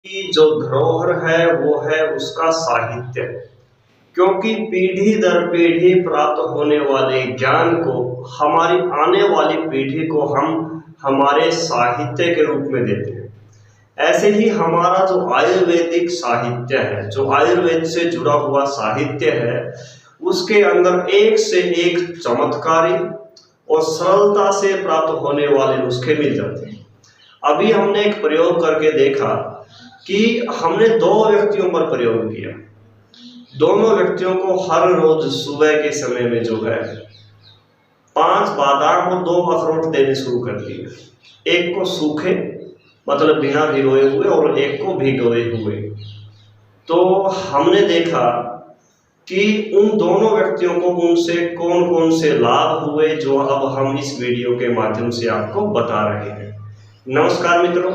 की जो धरोहर है वो है उसका साहित्य। क्योंकि पीढ़ी दर पीढ़ी प्राप्त होने वाले ज्ञान को हमारी आने वाली पीढ़ी को हम हमारे साहित्य के रूप में देते हैं। ऐसे ही हमारा जो आयुर्वेदिक साहित्य है, जो आयुर्वेद से जुड़ा हुआ साहित्य है, उसके अंदर एक से एक चमत्कारी और सरलता से प्राप्त होने वाले नुस्खे मिल जाते हैं। अभी हमने एक प्रयोग करके देखा कि हमने दो व्यक्तियों पर प्रयोग किया। दोनों व्यक्तियों को हर रोज सुबह के समय में जो है 5 बादाम और 2 अखरोट देने शुरू कर दिए। एक को सूखे मतलब बिना भिगोए हुए और एक को भिगोए हुए। तो हमने देखा कि उन दोनों व्यक्तियों को उनसे कौन कौन से लाभ हुए, जो अब हम इस वीडियो के माध्यम से आपको बता रहे हैं। नमस्कार मित्रों,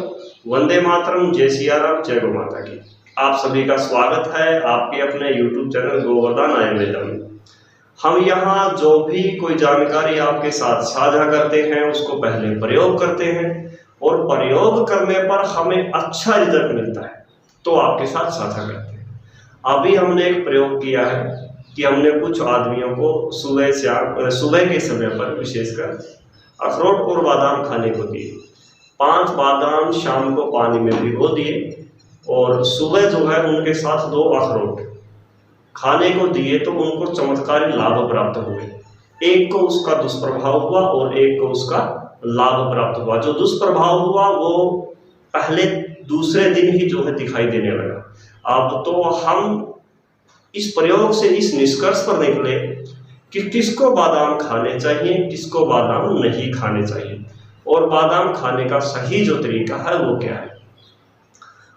वंदे मातरम, जय सिया राम, जय गौ माता की। आप सभी का स्वागत है आपके अपने YouTube चैनल गोवर्धन आयुर्वेदा में। हम यहाँ जो भी कोई जानकारी आपके साथ साझा करते हैं उसको पहले प्रयोग करते हैं और प्रयोग करने पर हमें अच्छा रिजल्ट मिलता है तो आपके साथ साझा करते हैं। अभी हमने एक प्रयोग किया है कि हमने कुछ आदमियों को सुबह के समय पर विशेषकर अखरोट और बादाम खाने को दिए। 5 बादाम शाम को पानी में भिगो दिए और सुबह जो है उनके साथ 2 अखरोट खाने को दिए तो उनको चमत्कारी लाभ प्राप्त हुए। एक को उसका दुष्प्रभाव हुआ और एक को उसका लाभ प्राप्त हुआ। जो दुष्प्रभाव हुआ वो पहले दूसरे दिन ही जो है दिखाई देने लगा। अब तो हम इस प्रयोग से इस निष्कर्ष पर निकले कि किसको बादाम खाने चाहिए, किसको बादाम नहीं खाने चाहिए और बादाम खाने का सही जो तरीका है वो क्या है।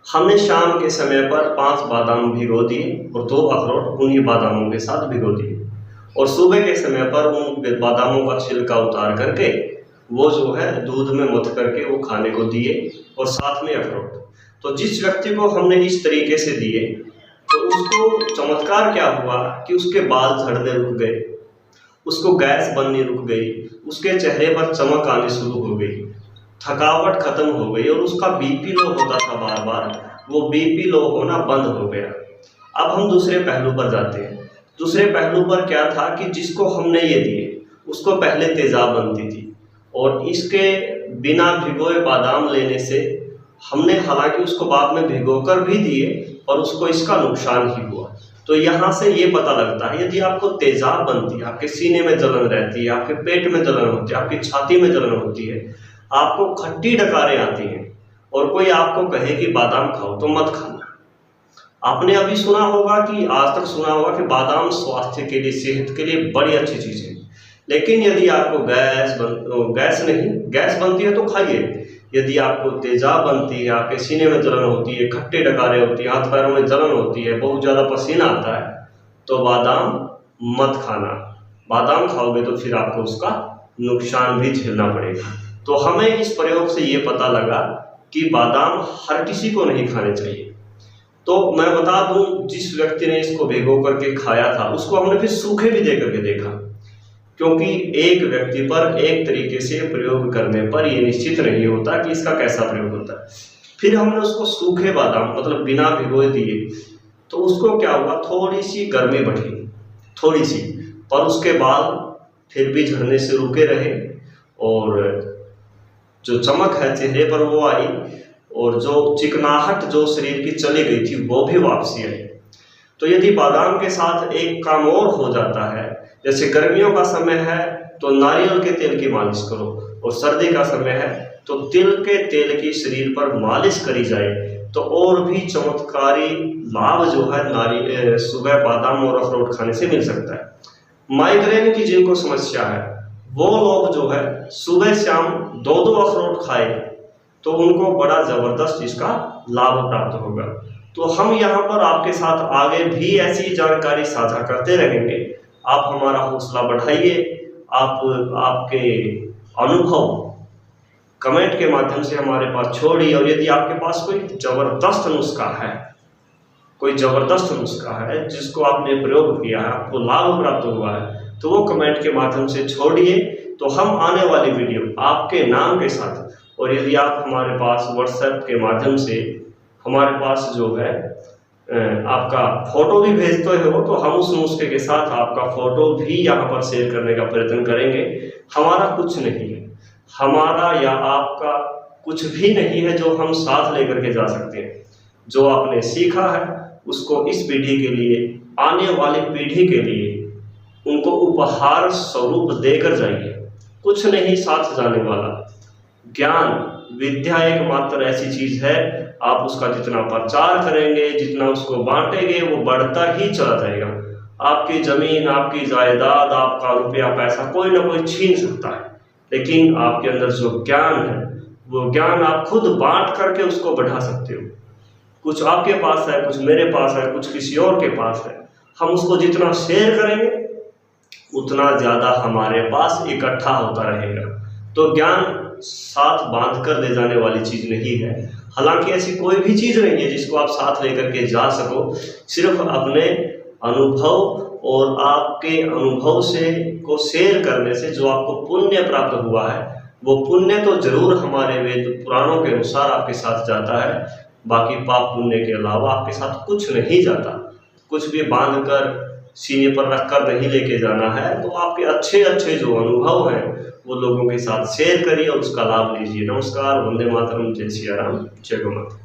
हमने शाम के समय पर 5 बादाम भिगो दिए और 2 अखरोट उन्हीं बादामों के साथ भिगो दिए और सुबह के समय पर उन बादामों का छिलका उतार करके वो जो है दूध में मथ करके वो खाने को दिए और साथ में अखरोट। तो जिस व्यक्ति को हमने इस तरीके से दिए तो उसको चमत्कार क्या हुआ कि उसके बाल झड़ने रुक गए, उसको गैस बननी रुक गई, उसके चेहरे पर चमक आनी शुरू हो गई, थकावट खत्म हो गई और उसका बीपी लो होता था बार बार, वो बीपी लो होना बंद हो गया। अब हम दूसरे पहलू पर जाते हैं। दूसरे पहलू पर क्या था कि जिसको हमने ये दिए उसको पहले तेजाब बनती थी और इसके बिना भिगोए बादाम लेने से हमने हालांकि उसको बाद में भिगोकर भी दिए और उसको इसका नुकसान ही हुआ। तो यहाँ से ये पता लगता है यदि आपको तेजाब बनती है, आपके सीने में जलन रहती है, आपके पेट में जलन होती है, आपकी छाती में जलन होती है, आपको खट्टी डकारें आती हैं और कोई आपको कहे कि बादाम खाओ तो मत खाना। आपने अभी सुना होगा कि आज तक सुना होगा कि बादाम स्वास्थ्य के लिए, सेहत के लिए बड़ी अच्छी चीज़ है। लेकिन यदि आपको गैस बनती है तो खाइए। यदि आपको तेजाब बनती है, आपके सीने में जलन होती है, खट्टे डकारे होती है, हाथ पैरों में जलन होती है, बहुत ज़्यादा पसीना आता है तो बादाम मत खाना। बादाम खाओगे तो फिर आपको उसका नुकसान भी झेलना पड़ेगा। तो हमें इस प्रयोग से ये पता लगा कि बादाम हर किसी को नहीं खाने चाहिए। तो मैं बता दूं, जिस व्यक्ति ने इसको भिगो करके खाया था उसको हमने फिर सूखे भी दे करके देखा, क्योंकि एक व्यक्ति पर एक तरीके से प्रयोग करने पर यह निश्चित नहीं होता कि इसका कैसा प्रयोग होता है। फिर हमने उसको सूखे बादाम मतलब बिना भिगोए दिए तो उसको क्या हुआ, थोड़ी सी गर्मी बढ़ी, थोड़ी सी, पर उसके बाल फिर भी झड़ने से रुके रहे और जो चमक है चेहरे पर वो आई और जो चिकनाहट जो शरीर की चली गई थी वो भी वापसी आई। तो यदि बादाम के साथ एक काम और हो जाता है, जैसे गर्मियों का समय है तो नारियल के तेल की मालिश करो और सर्दी का समय है तो तिल के तेल की शरीर पर मालिश करी जाए तो और भी चमत्कारी लाभ जो है सुबह बादाम और अखरोट खाने से मिल सकता है। माइग्रेन की जिनको समस्या है वो लोग जो है सुबह शाम 2-2 अखरोट खाए तो उनको बड़ा जबरदस्त इसका लाभ प्राप्त होगा। तो हम यहाँ पर आपके साथ आगे भी ऐसी जानकारी साझा करते रहेंगे। आप हमारा हौसला बढ़ाइए, आपके अनुभव कमेंट के माध्यम से हमारे पास छोड़िए और यदि आपके पास कोई जबरदस्त नुस्खा है जिसको आपने प्रयोग किया है, आपको लाभ प्राप्त हुआ है, तो वो कमेंट के माध्यम से छोड़िए। तो हम आने वाली वीडियो आपके नाम के साथ, और यदि आप हमारे पास व्हाट्सएप के माध्यम से हमारे पास जो है आपका फोटो भी भेजते हो तो हम उस नुस्खे के साथ आपका फोटो भी यहाँ पर शेयर करने का प्रयत्न करेंगे। हमारा कुछ नहीं है, हमारा या आपका कुछ भी नहीं है जो हम साथ लेकर के जा सकते हैं। जो आपने सीखा है उसको इस पीढ़ी के लिए, आने वाली पीढ़ी के लिए उनको उपहार स्वरूप देकर जाइए। कुछ नहीं साथ जाने वाला। ज्ञान विद्या एकमात्र ऐसी चीज है, आप उसका जितना प्रचार करेंगे, जितना उसको बांटेंगे, वो बढ़ता ही चला जाएगा। आपकी जमीन, आपकी जायदाद, आपका रुपया पैसा कोई ना कोई छीन सकता है, लेकिन आपके अंदर जो ज्ञान है वो ज्ञान आप खुद बांट करके उसको बढ़ा सकते हो। कुछ आपके पास है, कुछ मेरे पास है, कुछ किसी और के पास है। हम उसको जितना शेयर करेंगे उतना ज्यादा हमारे पास इकट्ठा होता रहेगा। तो ज्ञान साथ बांध कर ले जाने वाली चीज नहीं है। हालांकि ऐसी कोई भी चीज नहीं है जिसको आप साथ लेकर के जा सको। सिर्फ अपने अनुभव और आपके अनुभव से को शेयर करने से जो आपको पुण्य प्राप्त हुआ है, वो पुण्य तो जरूर हमारे वेद पुराणों के अनुसार आपके साथ जाता है। बाकी पाप पुण्य के अलावा आपके साथ कुछ नहीं जाता। कुछ भी बांध कर सीने पर रख कर नहीं लेके जाना है। तो आपके अच्छे अच्छे जो अनुभव हैं वो लोगों के साथ शेयर करिए और उसका लाभ लीजिए। नमस्कार, वंदे मातरम, जय सिया राम, जय गौ माता।